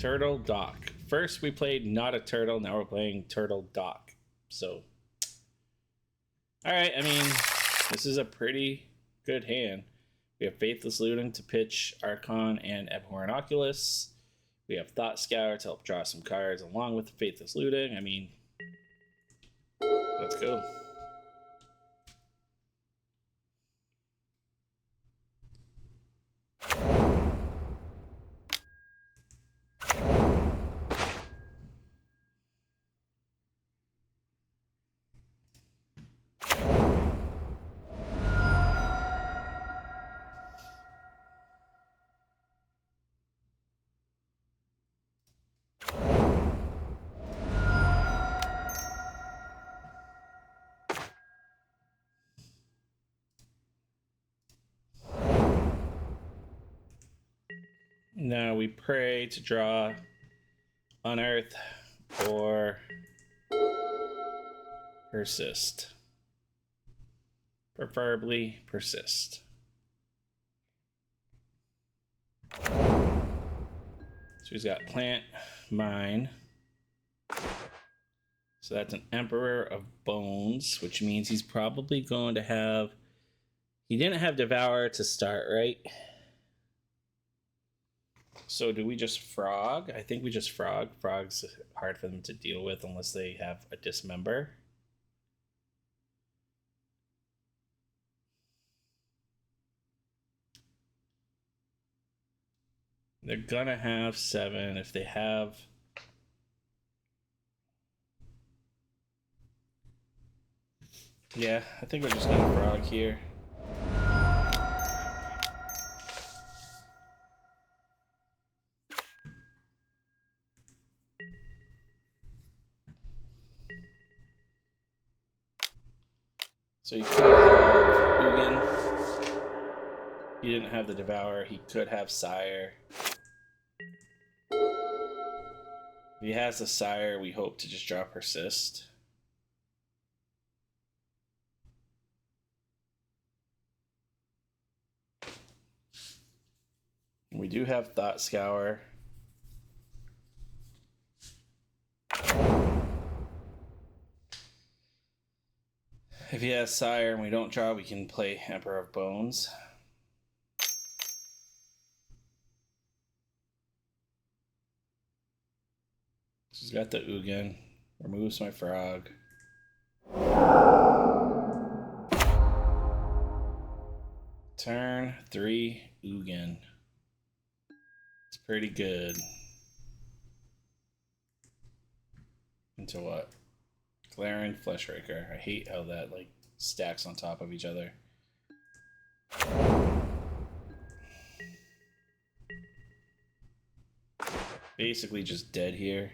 Turtle Dock. First we played not a turtle, now we're playing Turtle Dock. So, alright, I mean, this is a pretty good hand. We have Faithless Looting to pitch Archon and Abhorrent Oculus. We have Thought Scour to help draw some cards along with the Faithless Looting. I mean, let's go. Now we pray to draw Unearth or Persist. Preferably Persist. So he's got Plant, Mine. So that's an Emperor of Bones, which means he's probably going to have... He didn't have Devour to start, right? So do we just Frog? I think we just Frog. Frog's hard for them to deal with unless they have a Dismember. They're gonna have 7 if they have... Yeah, I think we're just gonna Frog here. So he could have Ugin. He didn't have the Devour. He could have Sire. If he has the Sire, we hope to just draw Persist. We do have Thought Scour. If he has Sire and we don't draw, we can play Emperor of Bones. He's got the Ugin. Removes my Frog. Turn 3 Ugin. It's pretty good. Into what? Glaring Fleshraker. I hate how that like stacks on top of each other. Basically just dead here.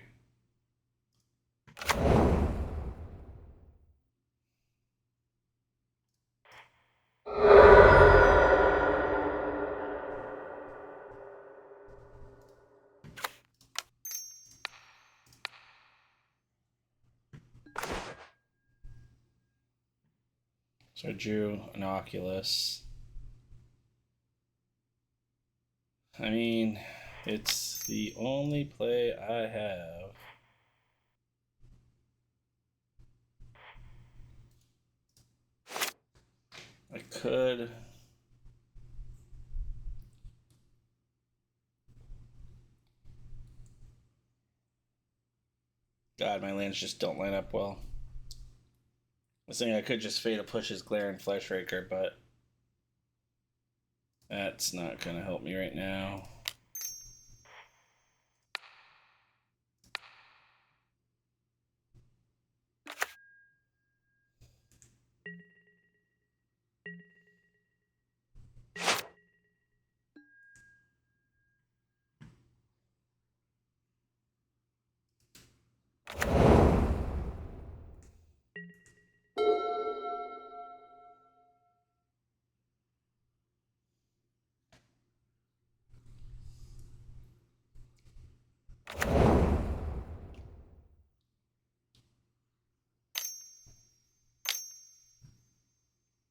So I drew an Oculus. I mean, it's the only play I have. I could... God, my lands just don't line up well. I was saying I could just Fatal Push his Glaring Fleshraker, but that's not going to help me right now.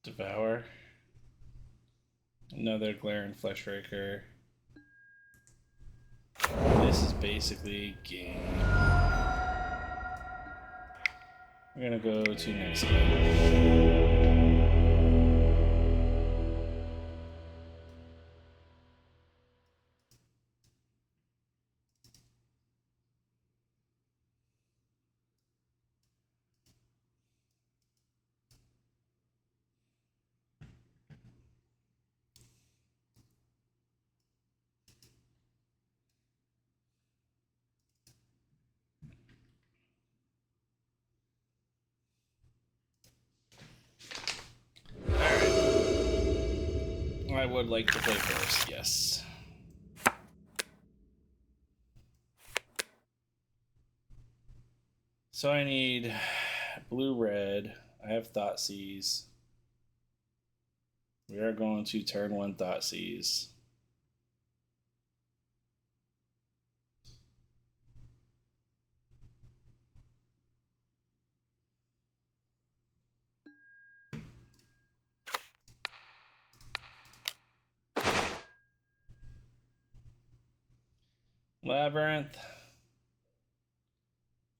Devour. Another Glaring Fleshraker. this is basically game. We're gonna go to next game. I would like to play first, yes. So I need blue-red. I have Thoughtseize. We are going to turn 1 Thoughtseize.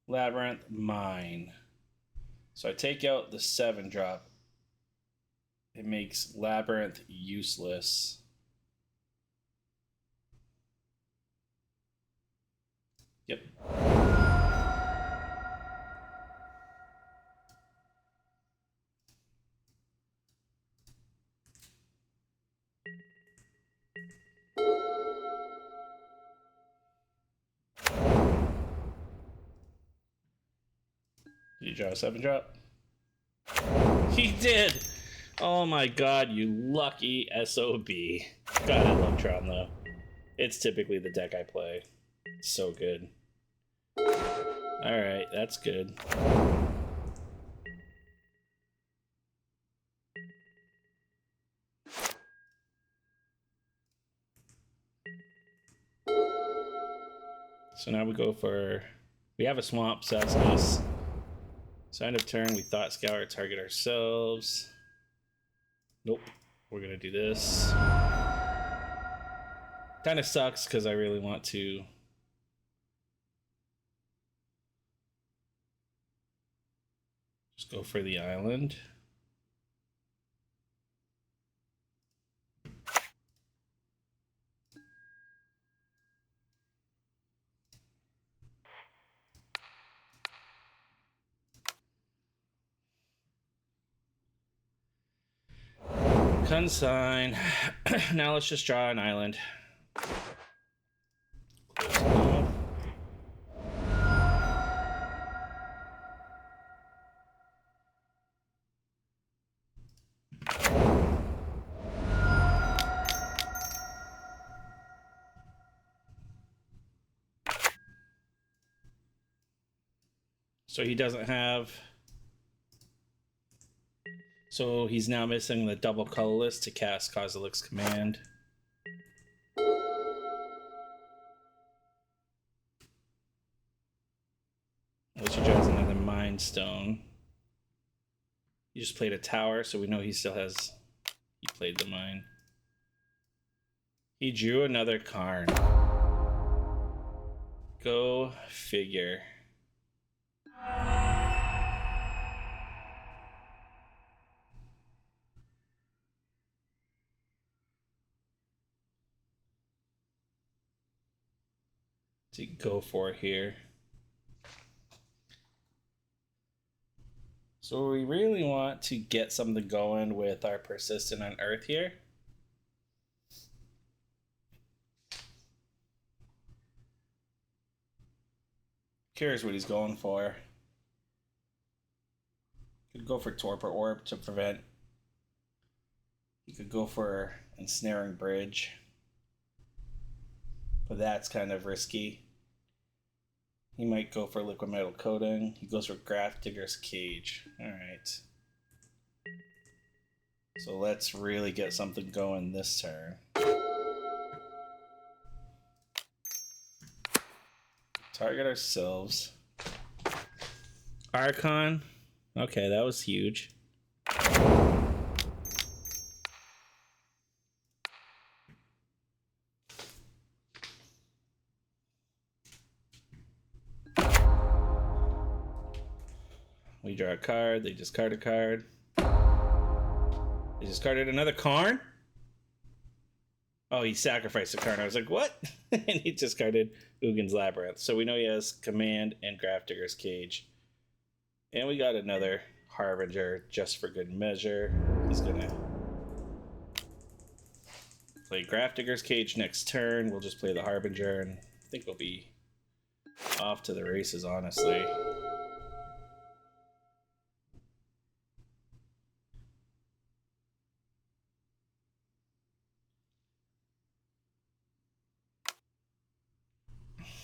Labyrinth, mine. So I take out the 7-drop. It makes Labyrinth useless. Yep. Did you draw a 7-drop? He did! Oh my god, you lucky SOB. God, I love Tron though. It's typically the deck I play. It's so good. Alright, that's good. So now we go for... We have a swamp, so that's nice. So end of turn, we thought Scour, target ourselves. Nope. We're gonna do this. Kind of sucks because I really want to just go for the island. Consign. Now let's just draw an island. So he doesn't have... So he's now missing the double colorless to cast Kozilek's Command. Unless he draws another Mind Stone. He just played a tower, so we know he still has... He played the mine. He drew another Karn. Go figure. To go for here. So we really want to get something going with our Persistent on Earth here. Curious what he's going for. Could go for Torpor Orb to prevent. He could go for Ensnaring Bridge. But that's kind of risky. He might go for Liquid Metal Coating. He goes for Grafdigger's Cage. Alright. So let's really get something going this turn. Target ourselves. Archon. Okay, that was huge. We draw a card. They discard a card. They discarded another Karn? Oh, he sacrificed a Karn. I was like, what? And he discarded Ugin's Labyrinth. So we know he has Command and Grafdigger's Cage. And we got another Harbinger just for good measure. He's going to play Grafdigger's Cage next turn. We'll just play the Harbinger, and I think we'll be off to the races, honestly.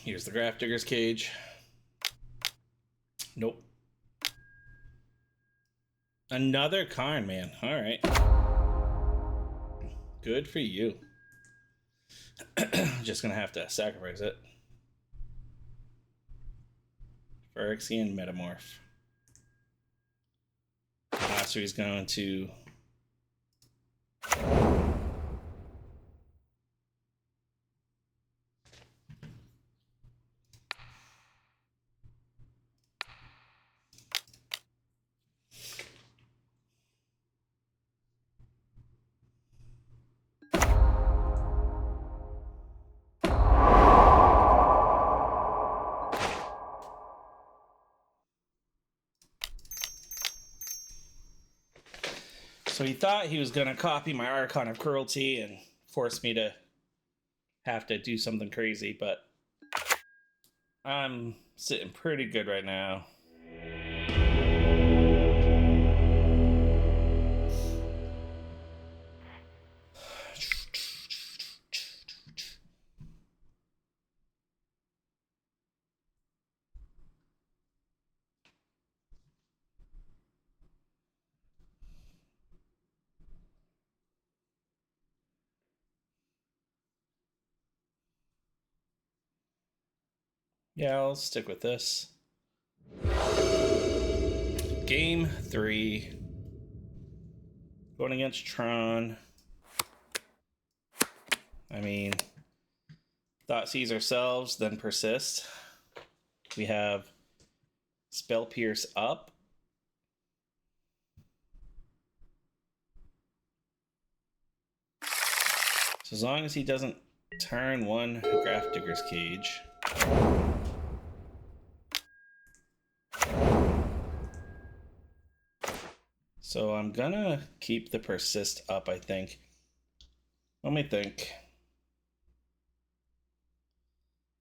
Here's the Grafdigger's Cage. Nope. Another Karn, man. All right. Good for you. Just gonna have to sacrifice it. Phyrexian Metamorph. So he's going to So he thought he was going to copy my Archon of Cruelty and force me to have to do something crazy, but I'm sitting pretty good right now. Yeah, I'll stick with this. Game 3. Going against Tron. I mean, Thoughtseize ourselves, then persist. We have Spell Pierce up. So as long as he doesn't turn one Grafdigger's Cage. So I'm gonna keep the persist up, I think. Let me think.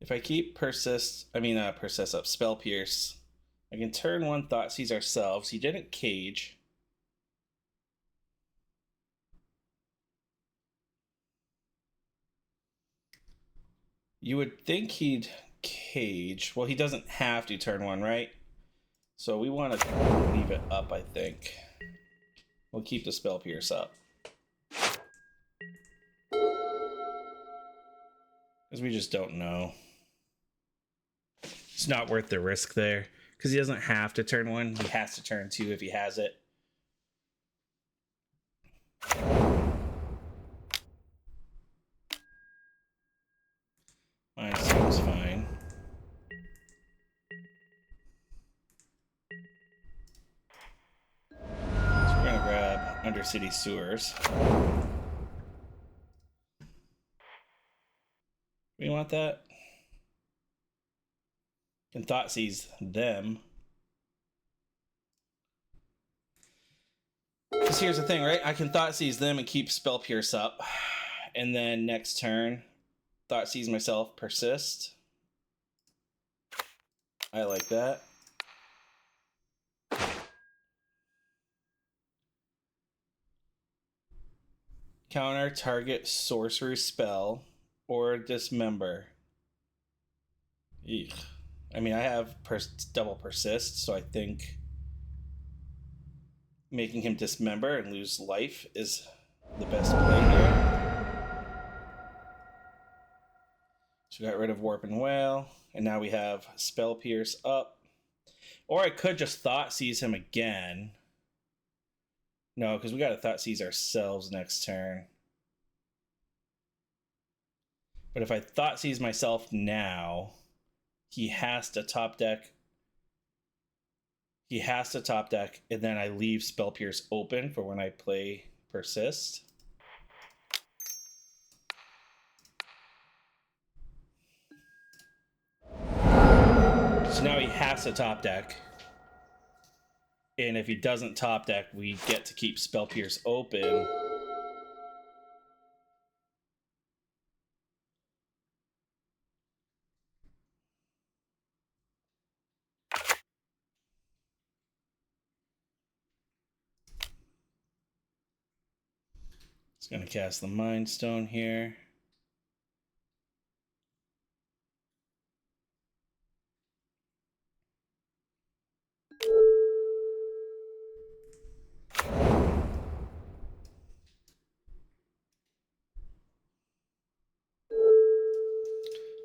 If I keep persist up, Spell Pierce, I can turn one Thoughtseize ourselves. He didn't cage. You would think he'd cage. Well, he doesn't have to turn one, right? So we want to leave it up, I think. We'll keep the Spell Pierce up. Because we just don't know. It's not worth the risk there. Because he doesn't have to turn one. He has to turn two if he has it. Mine seems fine. So we're going to grab Undercity Sewers. We want that. Can Thoughtseize them. Because here's the thing, right? I can Thoughtseize them and keep Spell Pierce up. And then next turn, Thoughtseize myself, persist. I like that. Counter target sorcery spell or dismember. Eek. I mean, I have double persist, so I think making him dismember and lose life is the best play here. So we got rid of Warp and Wail, and now we have Spell Pierce up. Or I could just Thoughtseize him again. No, because we got to Thoughtseize ourselves next turn. But if I Thoughtseize myself now, he has to top deck. he has to top deck, and then I leave Spell Pierce open for when I play Persist. So now he has to top deck. And if he doesn't top deck, we get to keep Spell Pierce open. It's going to cast the Mind Stone here.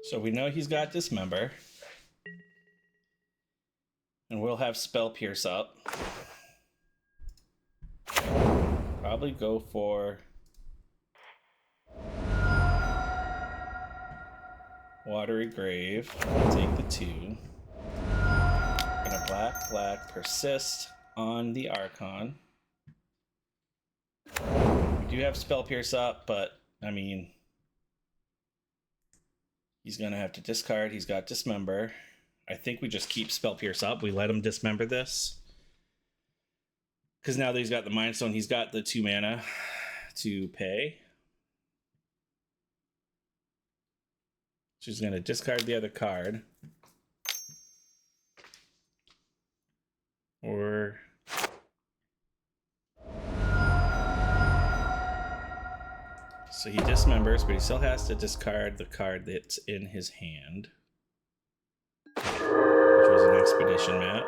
So we know he's got Dismember. And we'll have Spell Pierce up. Probably go for Watery Grave. I'll take the 2. Gonna black, persist on the Archon. We do have Spell Pierce up, but I mean, he's gonna have to discard. He's got Dismember. I think we just keep Spell Pierce up. We let him Dismember this. Because now that he's got the Mind Stone, he's got the 2 mana to pay. So he's going to discard the other card. Or... So he dismembers, but he still has to discard the card that's in his hand. Which was an Expedition map.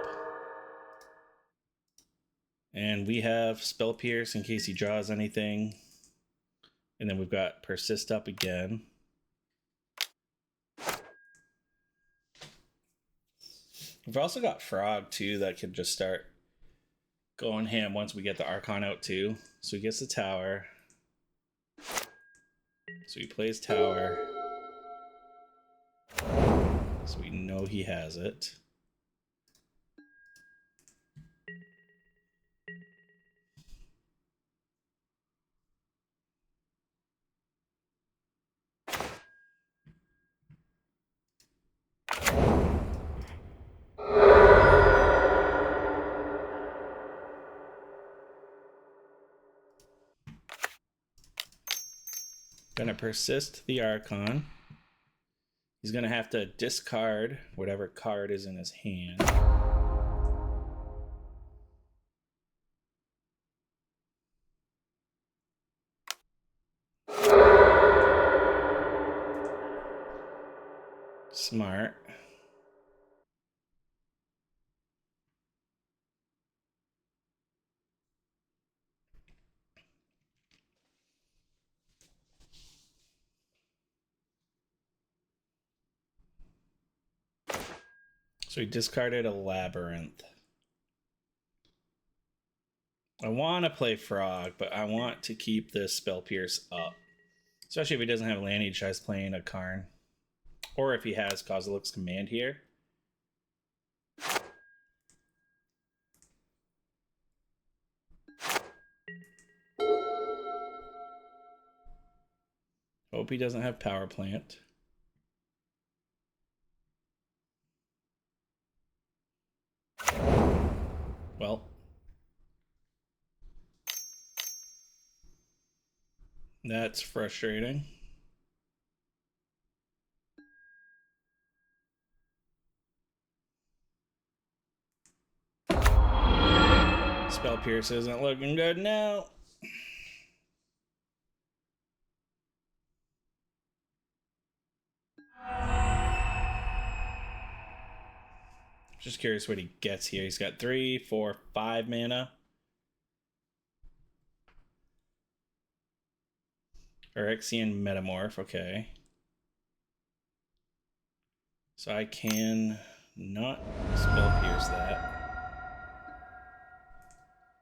And we have Spell Pierce in case he draws anything. And then we've got Persist up again. We've also got Frog too that can just start going ham once we get the Archon out too. So he gets the tower. So he plays tower. So we know he has it. Gonna persist the Archon. He's gonna have to discard whatever card is in his hand. Smart. So he discarded a Labyrinth. I want to play Frog, but I want to keep this Spell Pierce up. Especially if he doesn't have land, he tries playing a Karn. Or if he has Kozilek's Command here. Hope he doesn't have Power Plant. Well. That's frustrating. Spell Pierce isn't looking good now. Just curious what he gets here. He's got 3, 4, 5 mana. Phyrexian Metamorph, okay. So I can not Spell Pierce that.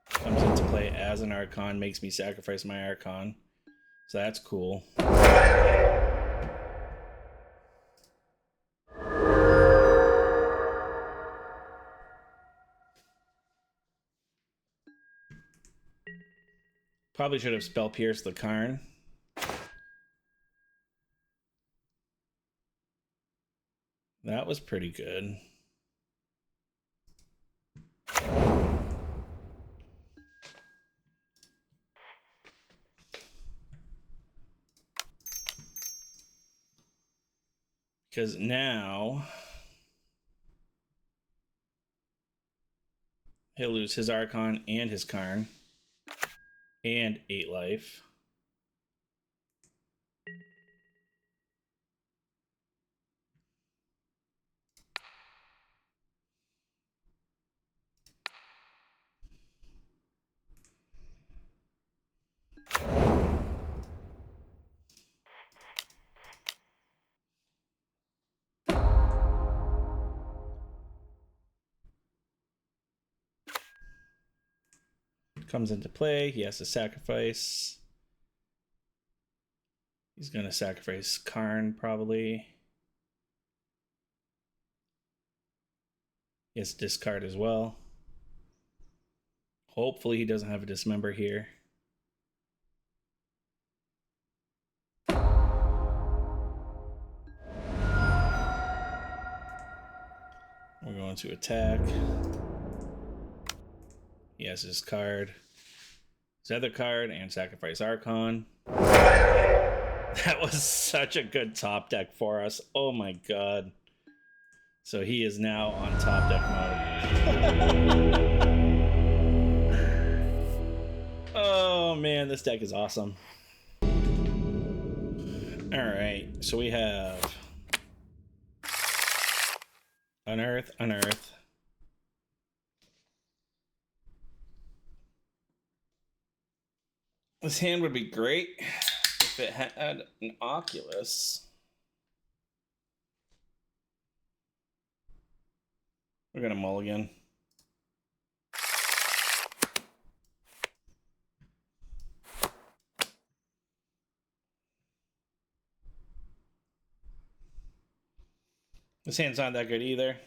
Comes into play as an Archon, makes me sacrifice my Archon. So that's cool. Probably should have spell pierced the Karn. That was pretty good. Because now he'll lose his Archon and his Karn and 8 life. Comes into play. He has to sacrifice. He's going to sacrifice Karn, probably. He has to discard as well. Hopefully he doesn't have a dismember here. We're going to attack. He has his card, his other card, and sacrifice Archon. That was such a good top deck for us. Oh my god. So he is now on top deck mode. Oh man, this deck is awesome. Alright, so we have Unearth, Unearth. This hand would be great if it had an Oculus. We're gonna mulligan. This hand's not that good either.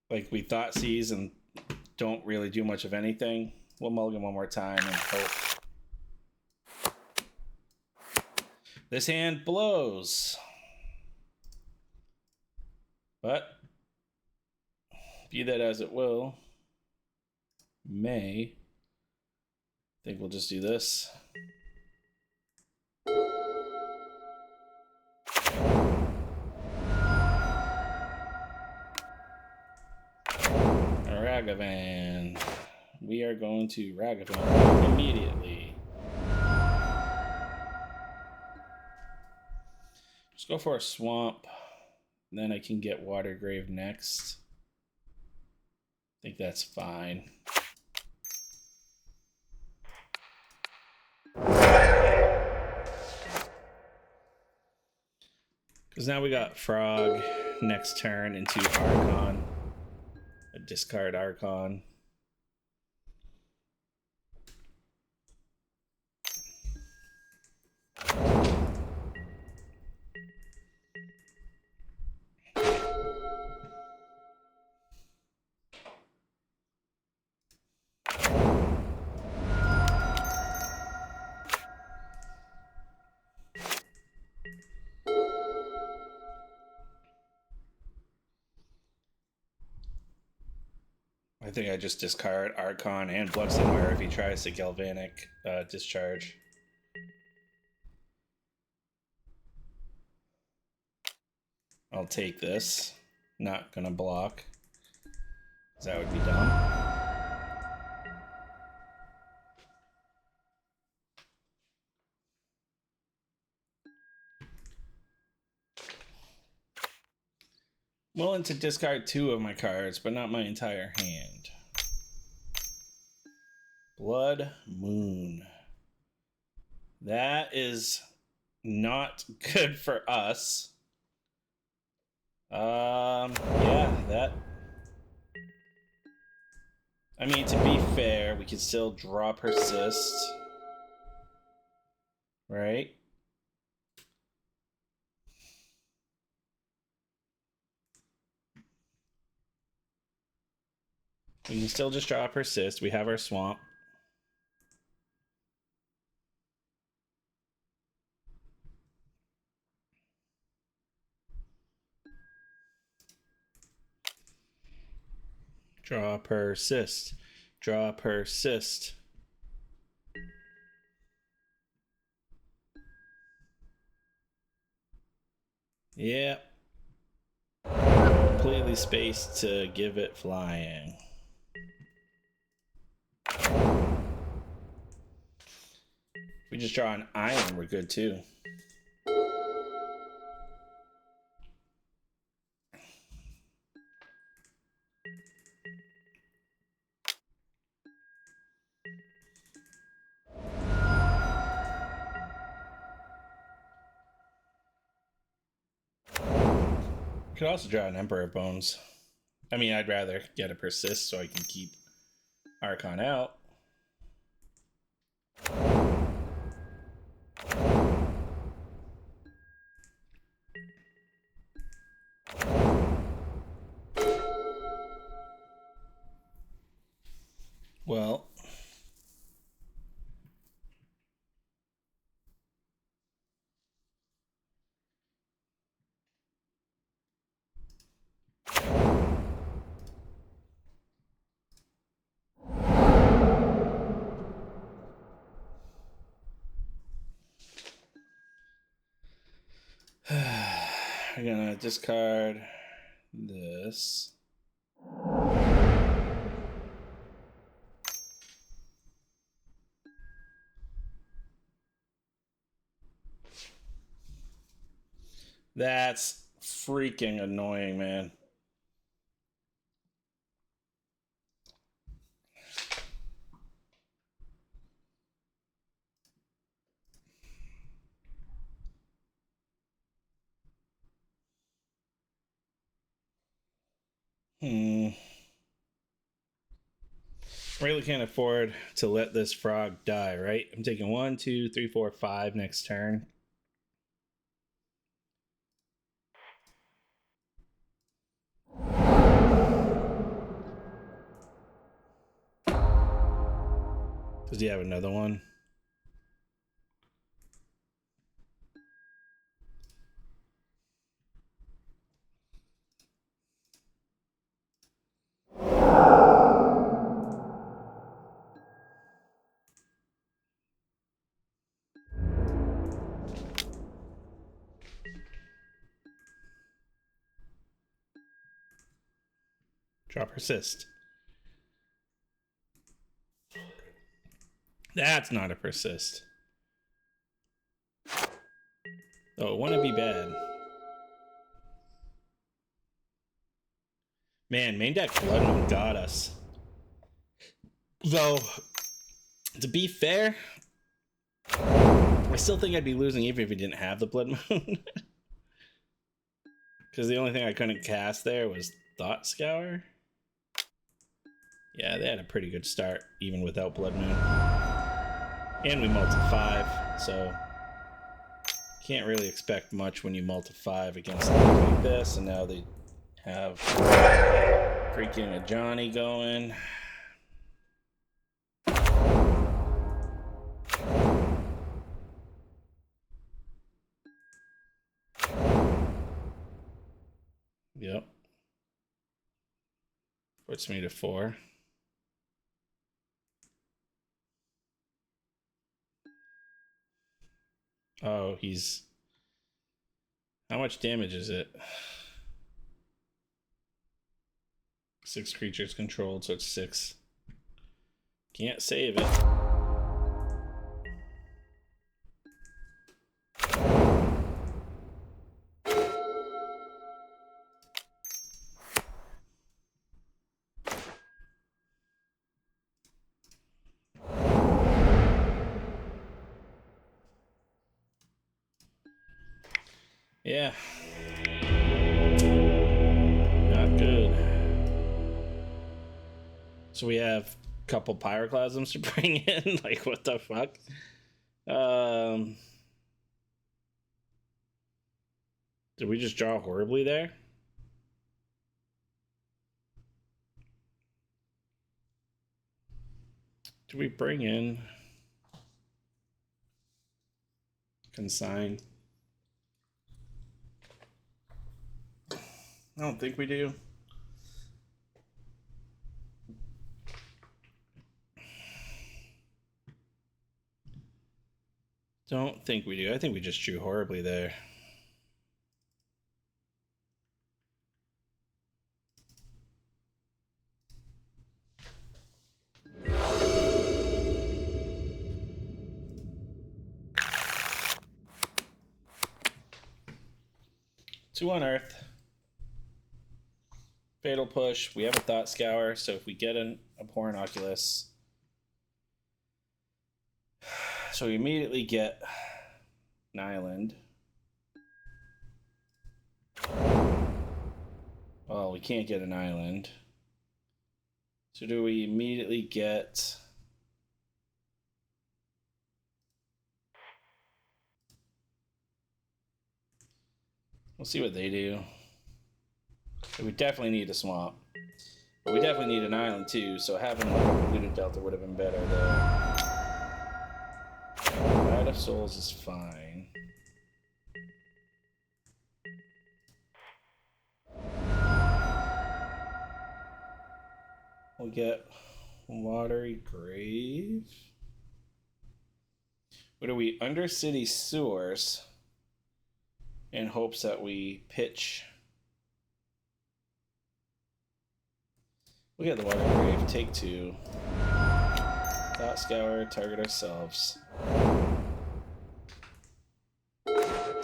Like we thought sees and don't really do much of anything. We'll mulligan one more time and hope. This hand blows. But be that as it will, I think we'll just do this. Ragavan. We are going to Ragavan immediately. Just go for a swamp. Then I can get Watergrave next. I think that's fine. Because now we got Frog next turn into Archon. A discard Archon. I think I just discard Archon and Bloodstone if he tries to Galvanic discharge. I'll take this. Not gonna block, because that would be dumb. Willing to discard 2 of my cards, but not my entire hand. Blood Moon. That is not good for us. Yeah, that... I mean, to be fair, we could still draw Persist. Right? We can still just draw Persist. We have our Swamp. Draw, persist. Draw, persist. Yeah. Completely spaced to give it flying. We just draw an island, we're good too. Could also draw an Emperor of Bones. I mean, I'd rather get a persist so I can keep Archon out. Well, we're gonna discard this. That's freaking annoying, man. Really can't afford to let this frog die, right? I'm taking 1, 2, 3, 4, 5 next turn. Does he have another one? Draw, persist. That's not a persist. Oh, it wouldn't be bad. Man, main deck Blood Moon got us. Though, to be fair, I still think I'd be losing even if he didn't have the Blood Moon. Because the only thing I couldn't cast there was Thought Scour. Yeah, they had a pretty good start, even without Blood Moon. And we multi 5, so can't really expect much when you multi 5 against something like this. And now they have freaking a Johnny going. Yep. Puts me to 4. Oh, he's... How much damage is it? 6 creatures controlled, so it's 6. Can't save it. Yeah. Not good. So we have a couple pyroclasms to bring in. Like, what the fuck? Did we just draw horribly there? Did we bring in consign? I don't think we do. Don't think we do. I think we just drew horribly there. Two on Earth. Fatal Push. We have a Thought Scour, so if we get an Abhorrent Oculus, so we immediately get an island. Well, we can't get an island. So do we immediately get... We'll see what they do. We definitely need a swamp. But we definitely need an island too, so having like a polluted delta would have been better there. Guide of Souls is fine. We'll get Watery Grave. What are we? Undercity Sewers. In hopes that we pitch. We'll get the Watery Grave. Take two. Thought Scour. Target ourselves.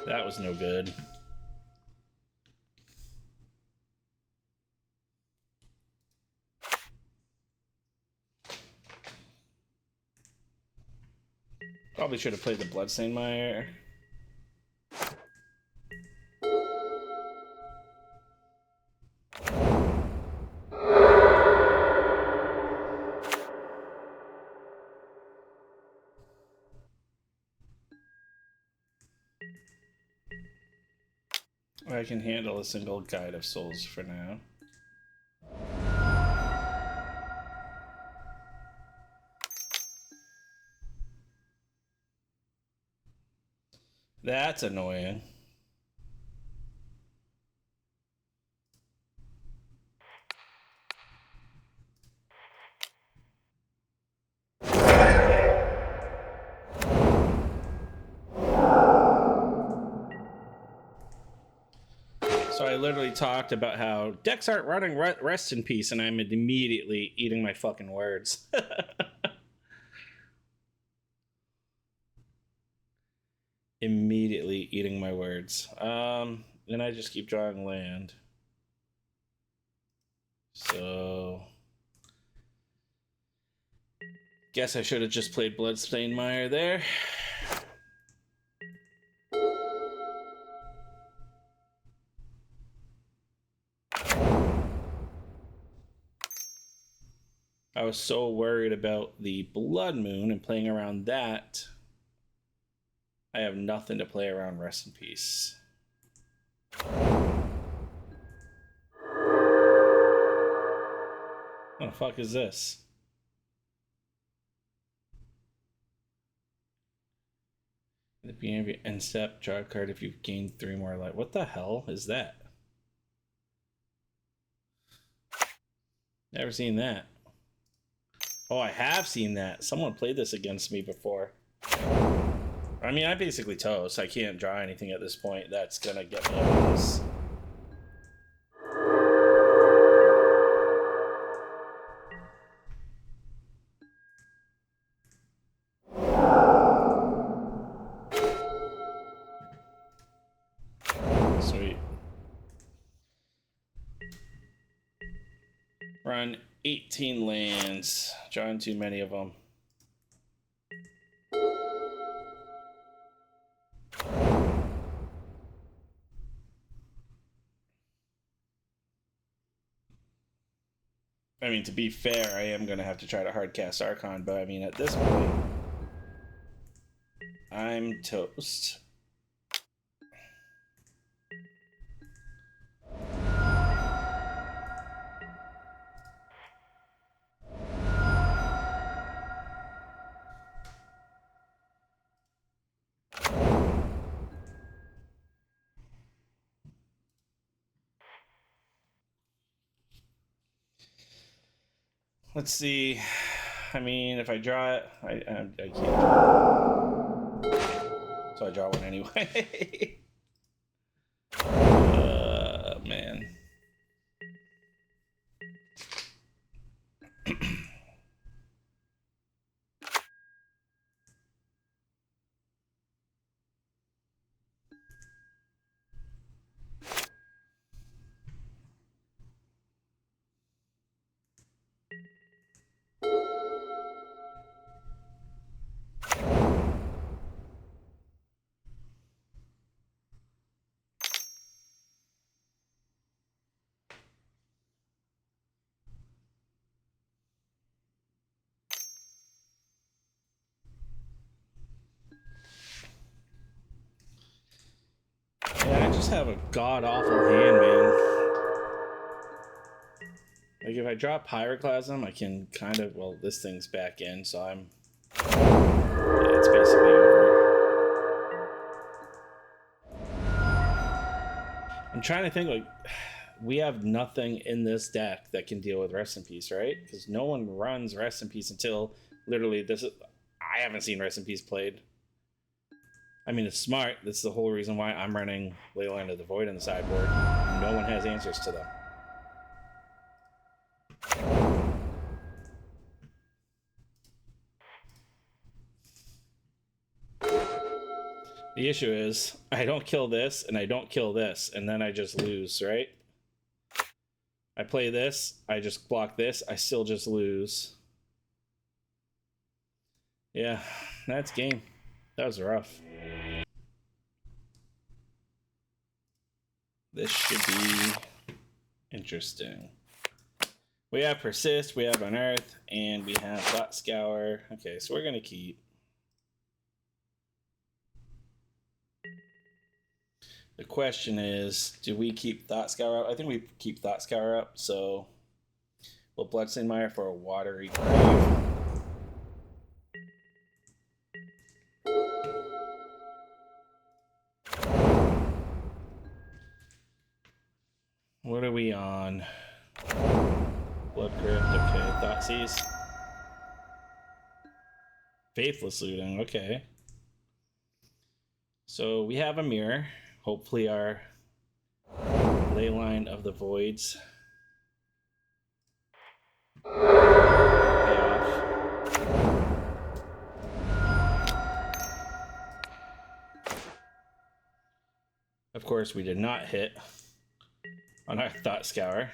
That was no good. Probably should have played the Bloodstained Mire. I can handle a single Guide of Souls for now. That's annoying. So I literally talked about how decks aren't running Rest in Peace, and I'm immediately eating my fucking words. Immediately eating my words. And I just keep drawing land. So guess I should have just played Bloodstained Mire there. I was so worried about the Blood Moon and playing around that. I have nothing to play around Rest in Peace. What the fuck is this? The beginning of your end step, draw a card if you've gained 3 more life. What the hell is that? Never seen that. Oh, I have seen that. Someone played this against me before. I mean, I basically toast. I can't draw anything at this point that's gonna get me out of this. Sweet. Run 18 lands. Drawing too many of them. I mean, to be fair, I am going to have to try to hardcast Archon, but I mean, at this point, I'm toast. Let's see. I mean, if I draw it, I can't draw it. So I draw one anyway. Man. Yeah, I just have a god-awful hand, man. Like, if I drop Pyroclasm, I can kind of... Well, this thing's back in, so I'm... Yeah, it's basically over. I'm trying to think, like... We have nothing in this deck that can deal with Rest in Peace, right? Because no one runs Rest in Peace until literally this... I haven't seen Rest in Peace played. I mean, it's smart. That's the whole reason why I'm running Leyline of the Void in the sideboard. No one has answers to them. The issue is, I don't kill this, and I don't kill this, and then I just lose, right? I play this, I just block this, I still just lose. Yeah, that's game. That was rough. This should be interesting. We have Persist, we have Unearth, and we have Thought Scour. Okay, so we're going to keep. The question is, do we keep Thought Scour up? I think we keep Thought Scour up, so we'll Bloodstained Mire for a Watery Grave. What are we on? Blood Crypt, okay. Thoughtseize. Faithless Looting, okay. So we have a mirror. Hopefully our Leyline of the Voids pay off. Of course, we did not hit on our Thought Scour.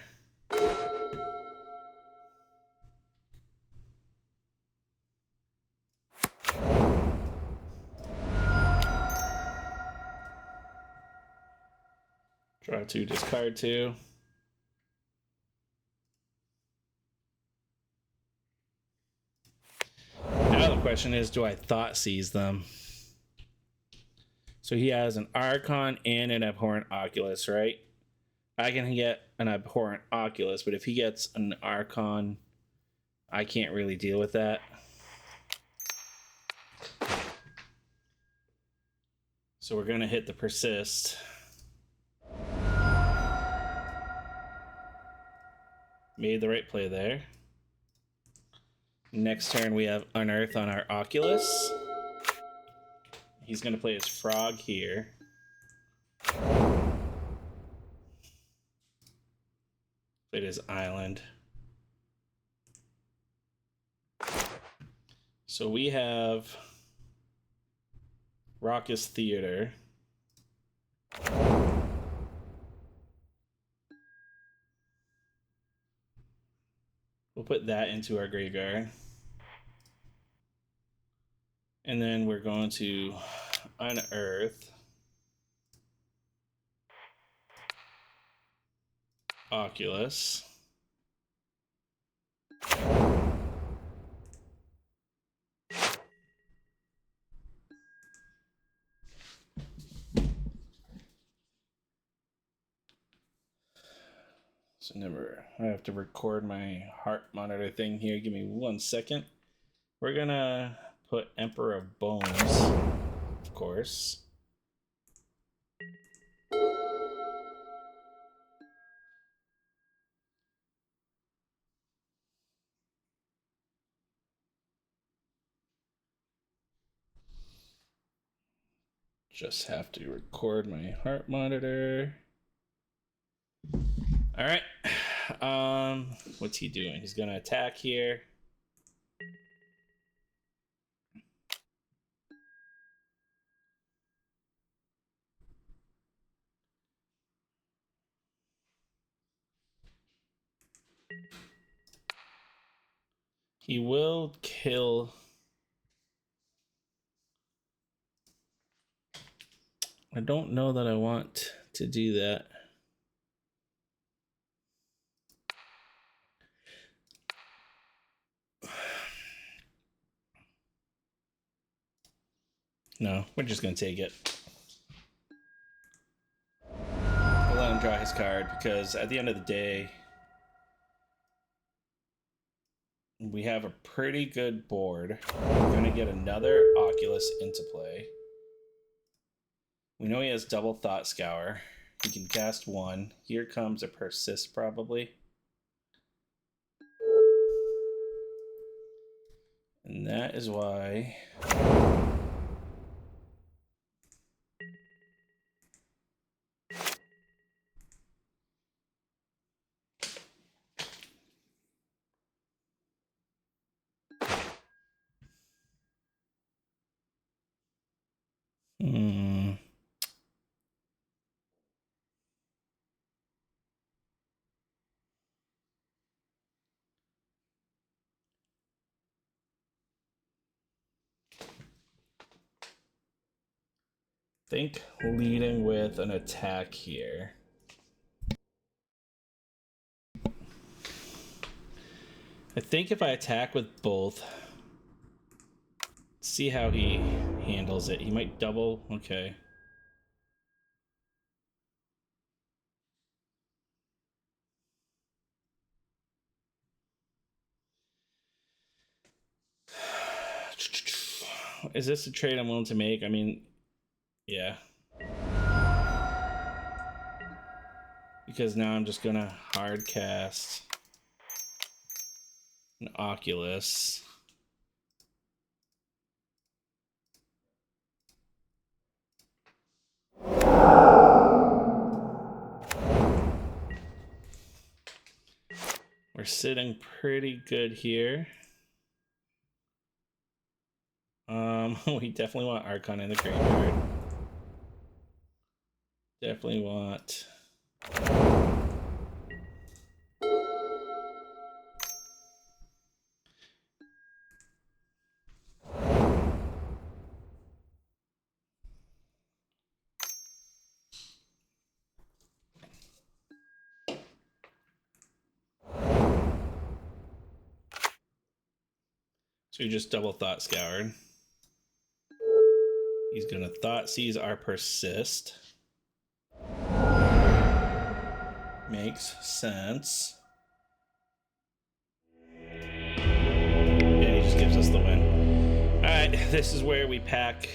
Draw 2, discard 2. Now the question is, do I Thoughtseize them? So he has an Archon and an Abhorrent Oculus, right? I can get an Abhorrent Oculus, but if he gets an Archon, I can't really deal with that. So we're going to hit the Persist. Made the right play there. Next turn we have Unearth on our Oculus. He's going to play his Frog here. Played his Island. So we have Raucous Theater. We'll put that into our graveyard. And then we're going to Unearth Oculus. So never, I have to record my heart monitor thing here. Give me 1 second. We're gonna put Emperor of Bones, of course. Just have to record my heart monitor. All right. What's he doing? He's gonna attack here. He will kill. I don't know that I want to do that. No, we're just going to take it. We'll let him draw his card because at the end of the day, we have a pretty good board. We're going to get another Oculus into play. We know he has double Thought Scour. He can cast one. Here comes a Persist probably. And that is why... think leading with an attack here. I think if I attack with both, see how he handles it. He might double. Okay. Is this a trade I'm willing to make? I mean, yeah. Because now I'm just gonna hard cast an Oculus. We're sitting pretty good here. We definitely want Archon in the graveyard. Definitely want... So we just double Thought Scoured. He's gonna Thought Seize our Persist. Makes sense. And he just gives us the win. Alright, this is where we pack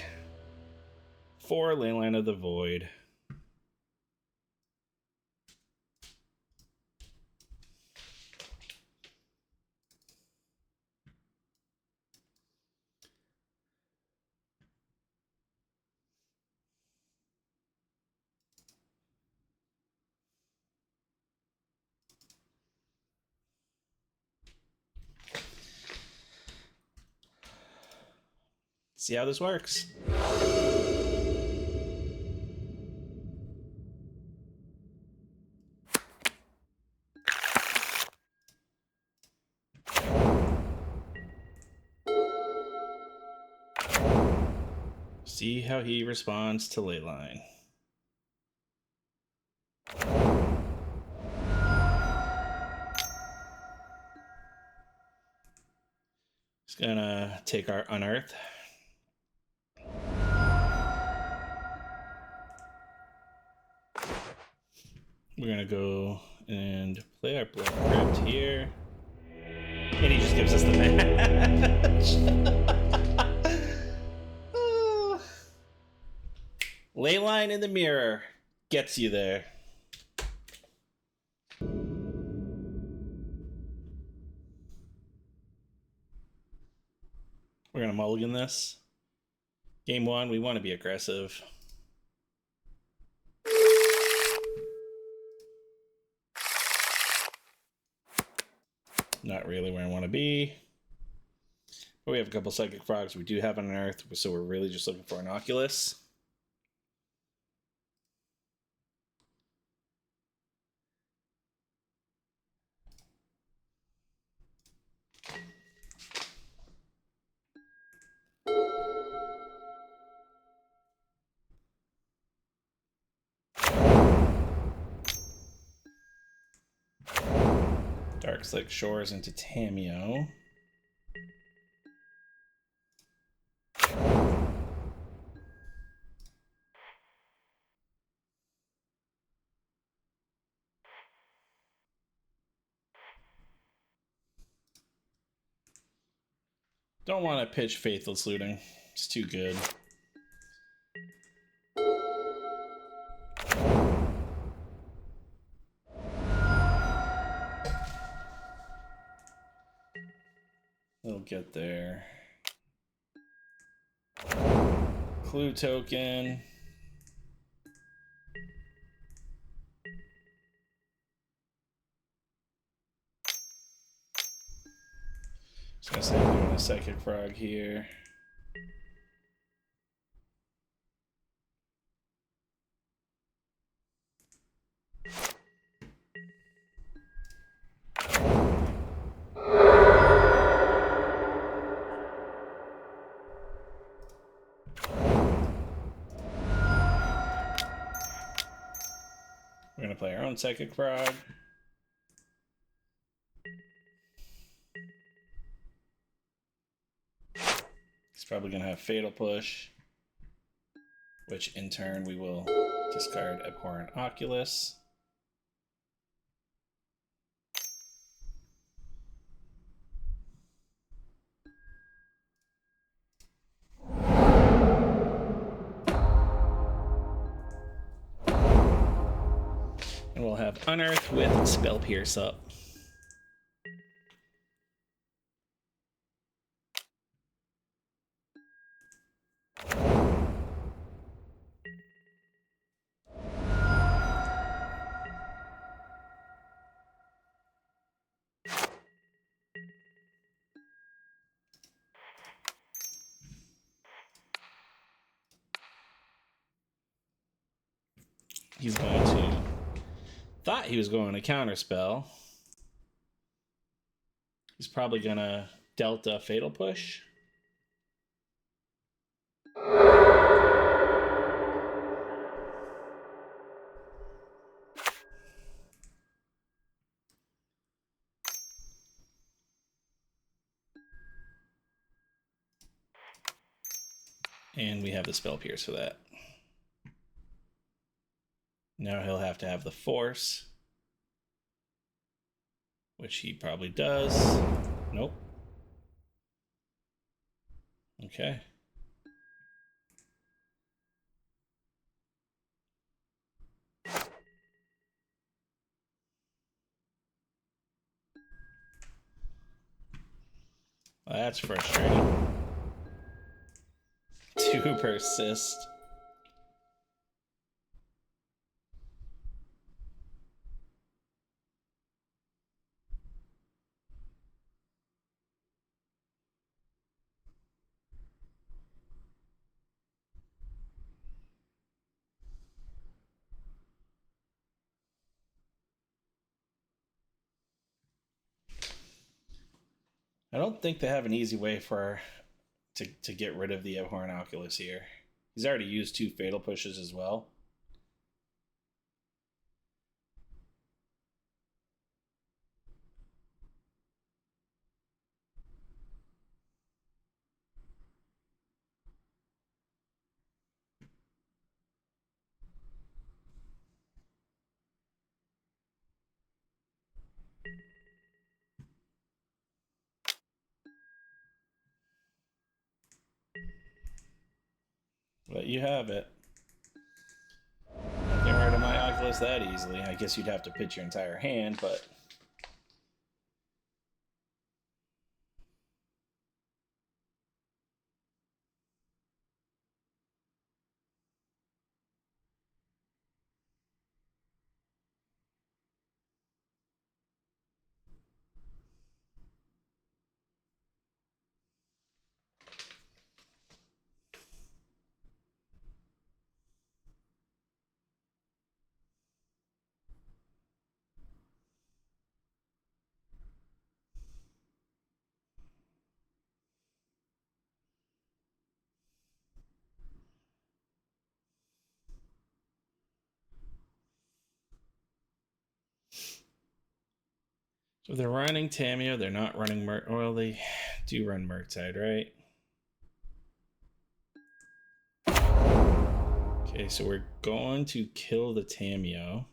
4 Leyline of the Void. See how this works. See how he responds to Leyline. He's gonna take our Unearth. We're gonna go and play our Blood Crypt here. And he just gives us the match. Leyline in the mirror gets you there. We're gonna mulligan this. Game 1, we want to be aggressive. Not really where I want to be. But we have a couple Psychic Frogs. We do have an Unearth, so we're really just looking for an Oculus. Dark Slick Shores into Tameo. Don't want to pitch Faithless Looting. It's too good. We'll get there. Clue token. Just gonna say I'm doing a Psychic Frog here. We're gonna play our own Psychic Frog. He's probably gonna have Fatal Push, which in turn we will discard Abhorrent Oculus. And we'll have Unearth with Spell Pierce up. He's going to... Thought he was going to Counterspell. He's probably going to Delta Fatal Push. And we have the Spell Pierce for that. Now he'll have to have the Force, which he probably does. Nope. Okay. Well, that's frustrating. 2 persist. I don't think they have an easy way for to get rid of the Abhorrent Oculus here. He's already used 2 Fatal Pushes as well. But you have it. Not getting rid of my Oculus that easily. I guess you'd have to pitch your entire hand, but... So they're running Tamiyo, they're not running well, they do run Murktide, right? Okay, so we're going to kill the Tamiyo.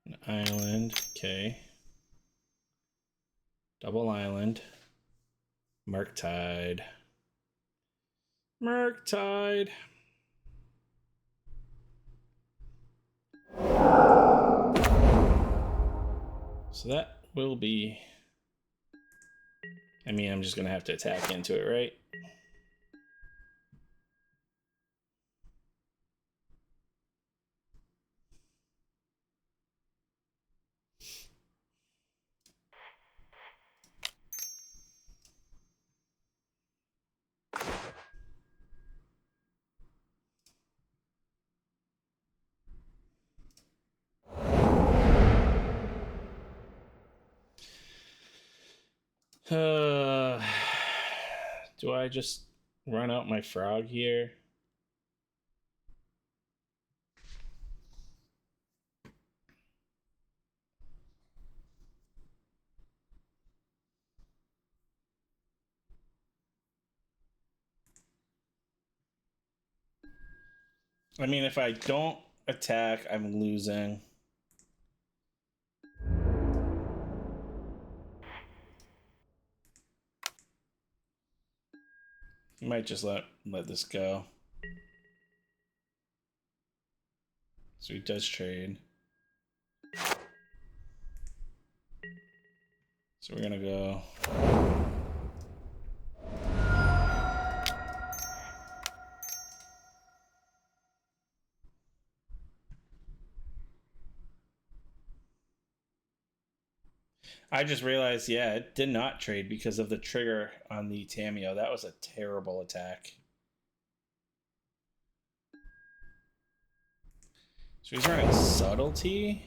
An island, okay. Double island. Murktide. Murktide. So that will be... I mean, I'm just going to have to attack into it, right? Do I just run out my frog here? I mean, if I don't attack, I'm losing. You might just let this go. So he does trade. So we're gonna go. I just realized, yeah, it did not trade because of the trigger on the Tamiyo. That was a terrible attack. So he's running subtlety.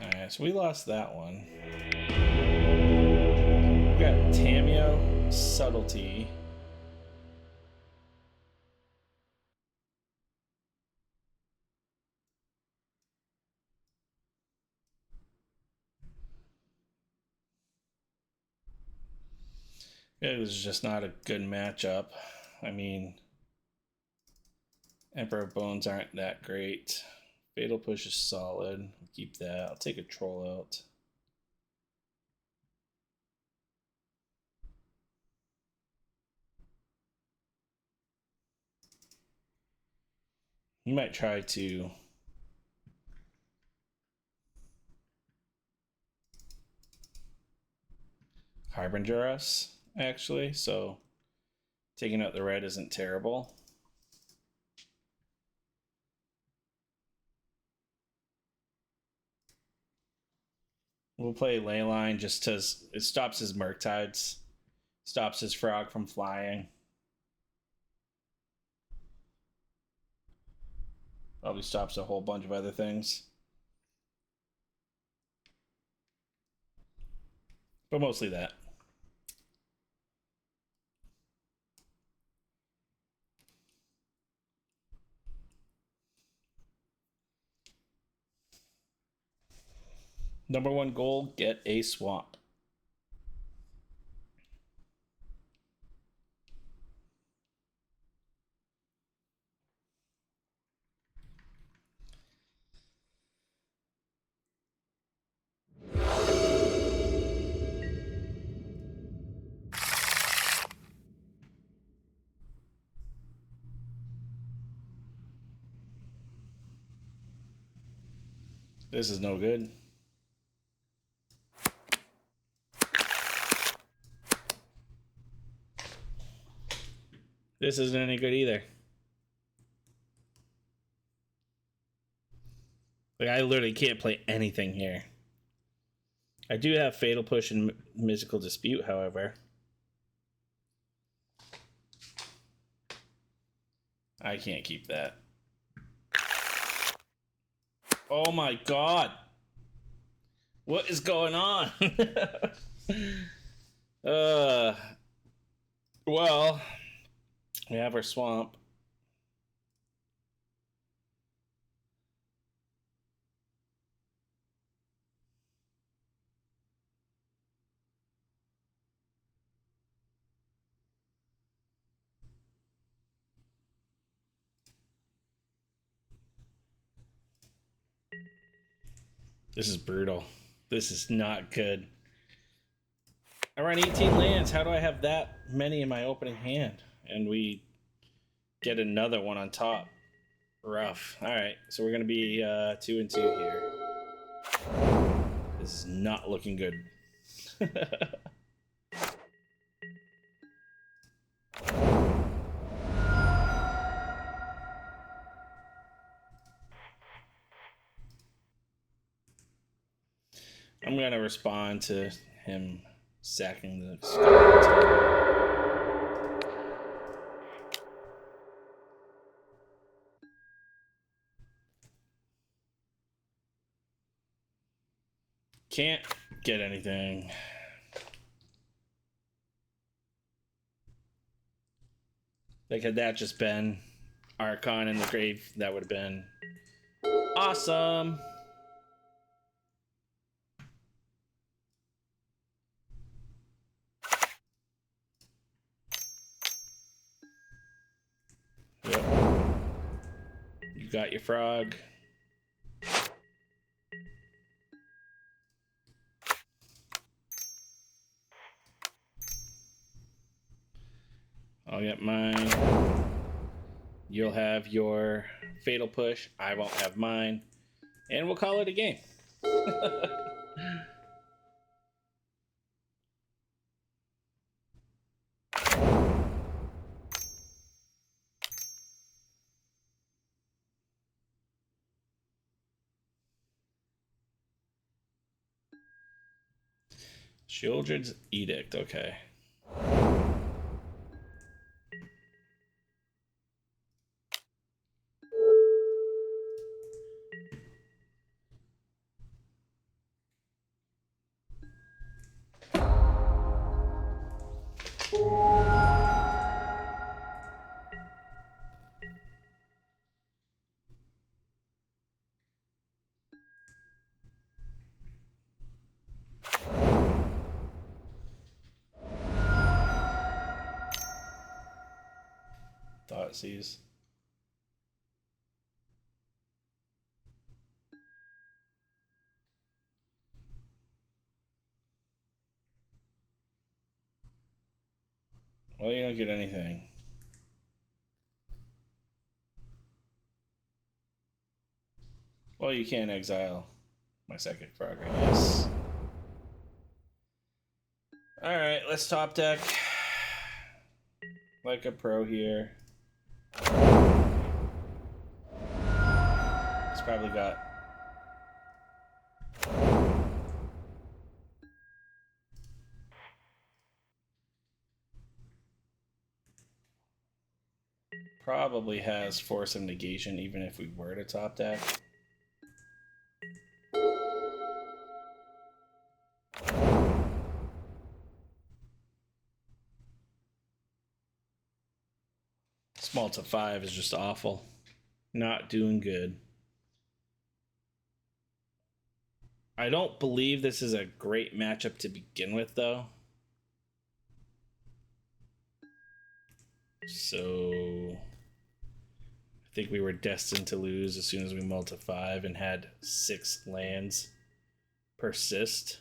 Alright, so we lost that one. We got Tamiyo, subtlety. It was just not a good matchup. I mean, Emperor Bones aren't that great. Fatal Push is solid. I'll keep that. I'll take a troll out. You might try to Harbinger us, actually, so taking out the red isn't terrible. We'll play Leyline just because it stops his Murktides, stops his frog from flying. Probably stops a whole bunch of other things. But mostly that. Number one goal, get a swamp. This is no good. This isn't any good either. Like, I literally can't play anything here. I do have Fatal Push and Mystical Dispute, however. I can't keep that. Oh my god. What is going on? Well, we have our swamp. This is brutal. This is not good. I run 18 lands. How do I have that many in my opening hand? And we get another one on top. Rough. Alright, so we're going to be 2 and 2 here. This is not looking good. I'm going to respond to him sacking the Scour. Can't get anything. Like, had that just been Archon in the grave, that would have been awesome. Yep. You got your frog. I'll get mine. You'll have your fatal push. I won't have mine. And we'll call it a game. Shieldred's Edict, okay. Thoughtseize. Well, you don't get anything. Well, you can't exile my Psychic Frog, I guess. Alright, let's top deck. Like a pro here. It's probably got... Probably has Force of Negation even if we were to top deck. Small to 5 is just awful. Not doing good. I don't believe this is a great matchup to begin with, though. So I think we were destined to lose as soon as we mulled to 5 and had 6 lands persist.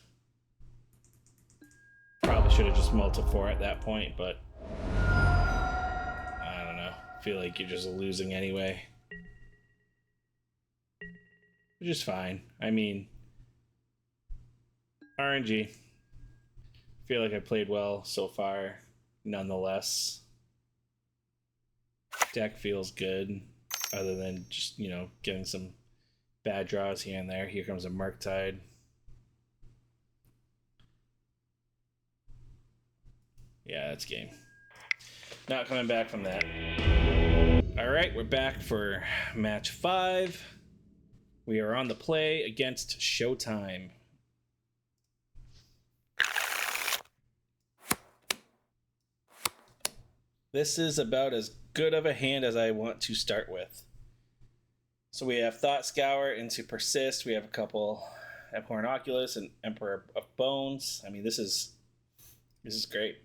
Probably should have just mulled to 4 at that point, but I don't know. I feel like you're just losing anyway. Which is fine. I mean, RNG. I feel like I played well so far, nonetheless. Deck feels good, other than just, you know, getting some bad draws here and there. Here comes a Murktide. Yeah, that's game. Not coming back from that. All right, we're back for match 5. We are on the play against Showtime. This is about as good of a hand as I want to start with. So we have Thought Scour into Persist. We have a couple Abhorrent Oculus and Emperor of Bones. I mean, this is great.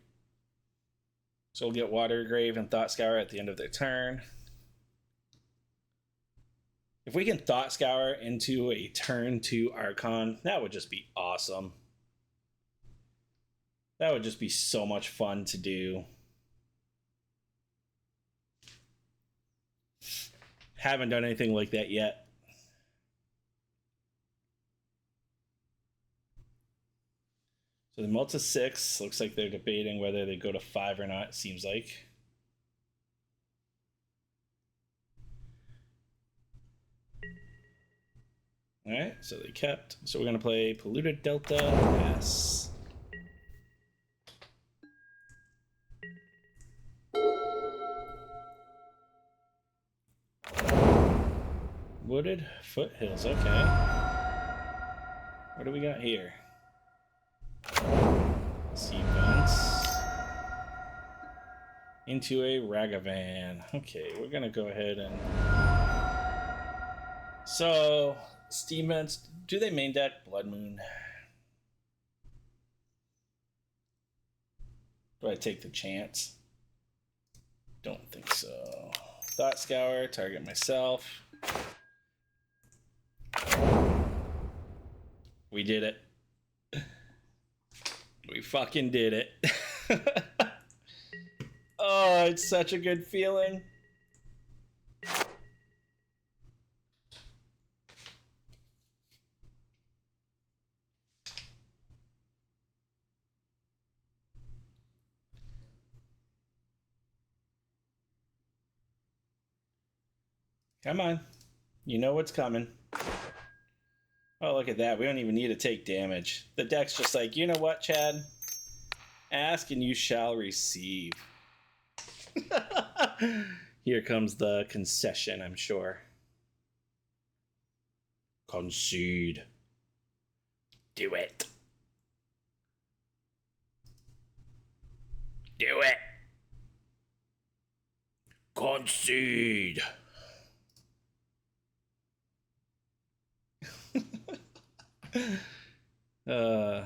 So we'll get Watergrave and Thought Scour at the end of their turn. If we can Thought Scour into a turn 2 Archon, that would just be awesome. That would just be so much fun to do. Haven't done anything like that yet. So the Multi 6 looks like they're debating whether they go to 5 or not, it seems like. Alright, so they kept. So we're going to play Polluted Delta S. Wooded Foothills, okay. What do we got here? Sea Vents. Into a Ragavan. Okay, we're going to go ahead and... So, Steam Vents, do they main deck Blood Moon? Do I take the chance? Don't think so. Thought Scour, target myself. We did it. We fucking did it. Oh, it's such a good feeling. Come on. You know what's coming. Oh, look at that. We don't even need to take damage. The deck's just like, you know what, Chad? Ask and you shall receive. Here comes the concession, I'm sure. Concede. Do it. Do it. Concede. All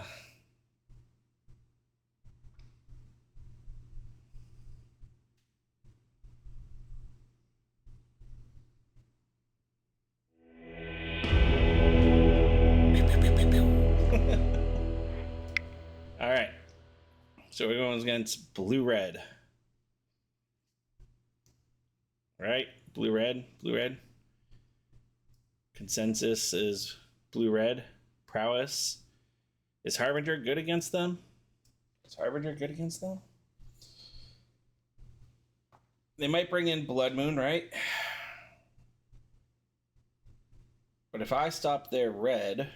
right. So we're going against blue-red. Right? Blue-red. Blue-red. Consensus is blue-red. Prowess. Is Harbinger good against them? Is Harbinger good against them? They might bring in Blood Moon, right? But if I stop their red...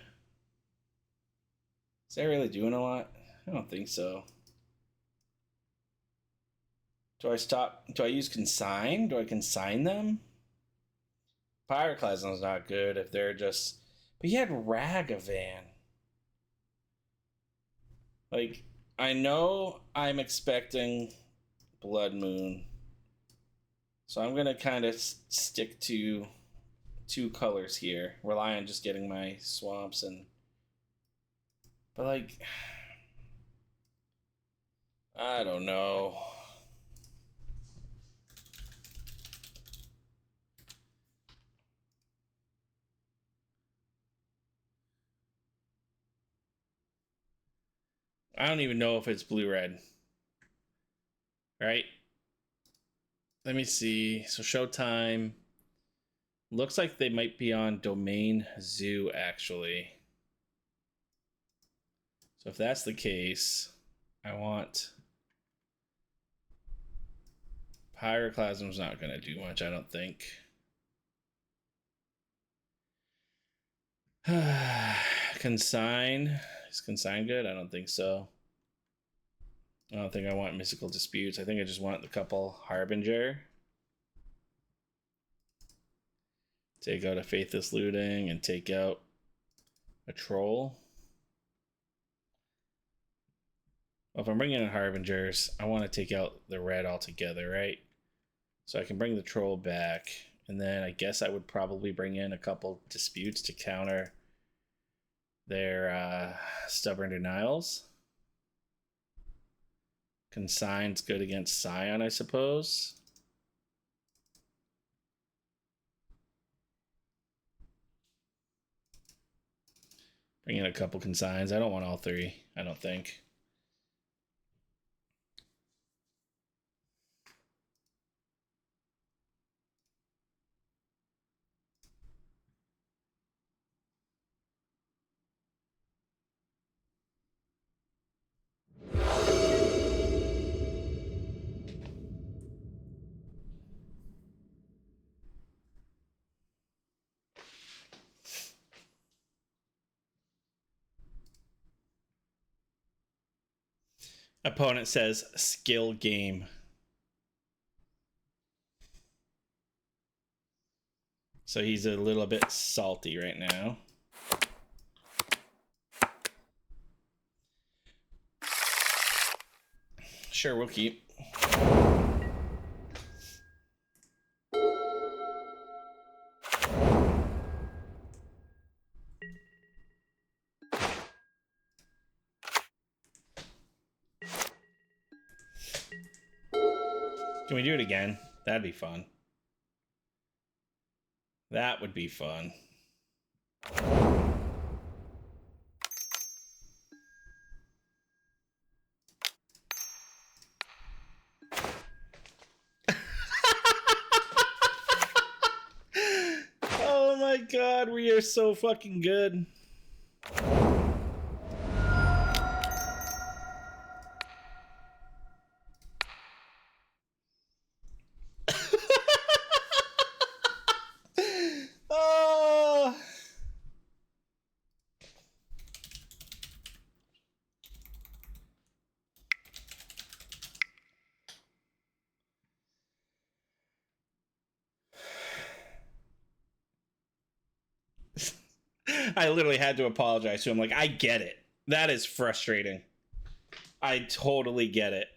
Is that really doing a lot? I don't think so. Do I use Consign? Do I consign them? Pyroclasm's not good if they're just... But he had Ragavan. Like, I know I'm expecting Blood Moon. So I'm going to kind of stick to 2 colors here. Rely on just getting my swamps and... But, like... I don't know. I don't even know if it's blue-red. Right? Let me see. So Showtime. Looks like they might be on Domain Zoo, actually. So if that's the case, I want... Pyroclasm's not going to do much, I don't think. Consign. Is Consign good? I don't think so. I don't think I want Mystical Disputes. I think I just want the couple Harbinger. Take out a Faithless Looting and take out a Troll. Well, if I'm bringing in Harbingers, I want to take out the red altogether, right? So I can bring the Troll back, and then I guess I would probably bring in a couple Disputes to counter their Stubborn Denials. Consign's good against Scion, I suppose. Bring in a couple Consigns. I don't want all three, I don't think. Opponent says skill game. So he's a little bit salty right now. Sure, we'll keep. Can we do it again? That'd be fun. That would be fun. Oh my god, we are so fucking good. Oh. I literally had to apologize to him. Like, I get it. That is frustrating. I totally get it.